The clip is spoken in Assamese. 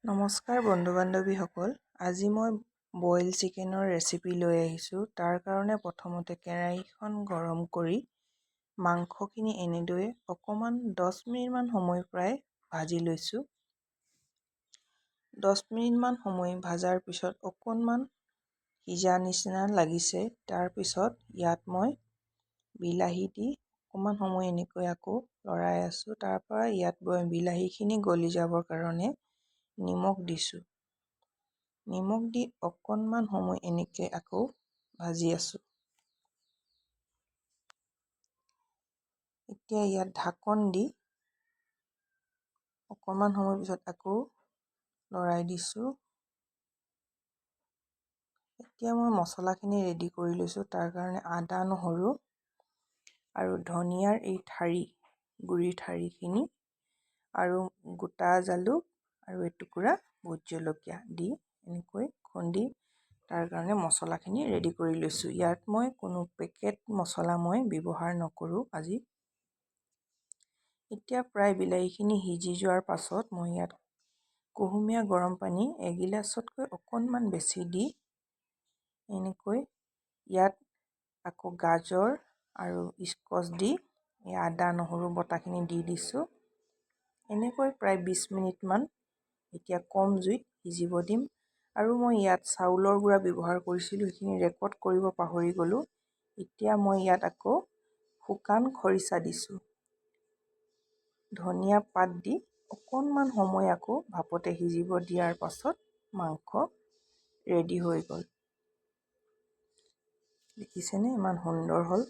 নমস্কাৰ বন্ধু বান্ধৱীসকল, আজি মই বইল চিকেনৰ ৰেচিপি লৈ আহিছোঁ। তাৰ কাৰণে প্ৰথমতে কেৰাহীখন গৰম কৰি মাংসখিনি এনেদৰে অকণমান 10 মিনিটমান সময় প্ৰায় ভাজি লৈছোঁ। 10 মিনিটমান সময় ভাজাৰ পিছত অকণমান সিজা নিচিনা লাগিছে। তাৰপিছত ইয়াত মই বিলাহী দি অকণমান সময় এনেকৈ আকৌ লৰাই আছোঁ। তাৰপৰা ইয়াত মই বিলাহীখিনি গলি যাবৰ কাৰণে নিমখ দিছোঁ। নিমখ দি অকণমান সময় এনেকৈ আকৌ ভাজি আছোঁ। এতিয়া ইয়াত ঢাকন দি অকণমান সময় পিছত আকৌ লৰাই দিছোঁ। এতিয়া মই মছলাখিনি ৰেডি কৰি লৈছোঁ। তাৰ কাৰণে আদা, নহৰু আৰু ধনিয়াৰ এই গুড়ি ঠাৰিখিনি আৰু গোটা জালুক আৰু এটুকুৰা ভোট জলকীয়া দি এনেকৈ খুন্দি তাৰ কাৰণে মছলাখিনি ৰেডি কৰি লৈছোঁ। ইয়াত মই কোনো পেকেট মছলা মই ব্যৱহাৰ নকৰোঁ আজি। এতিয়া প্ৰায় বিলাহীখিনি সিজি যোৱাৰ পাছত মই ইয়াত কুহুমীয়া গৰম পানী এগিলাচতকৈ অকণমান বেছি দি এনেকৈ ইয়াত আকৌ গাজৰ আৰু স্কচ দি এই আদা নহৰু বটাখিনি দি দিছোঁ। এনেকৈ প্ৰায় 20 মিনিটমান এতিয়া কম জুইত সিজিব দিম। আৰু মই ইয়াত চাউলৰ গুড়া ব্যৱহাৰ কৰিছিলোঁ, সেইখিনি ৰেকৰ্ড কৰিব পাহৰি গ'লোঁ। এতিয়া মই ইয়াত আকৌ শুকান খৰিচা দিছোঁ। ধনিয়া পাত দি অকণমান সময় আকৌ ভাপতে সিজিব দিয়াৰ পাছত মাংস ৰেডি হৈ গ'ল। দেখিছেনে ইমান সুন্দৰ হ'ল।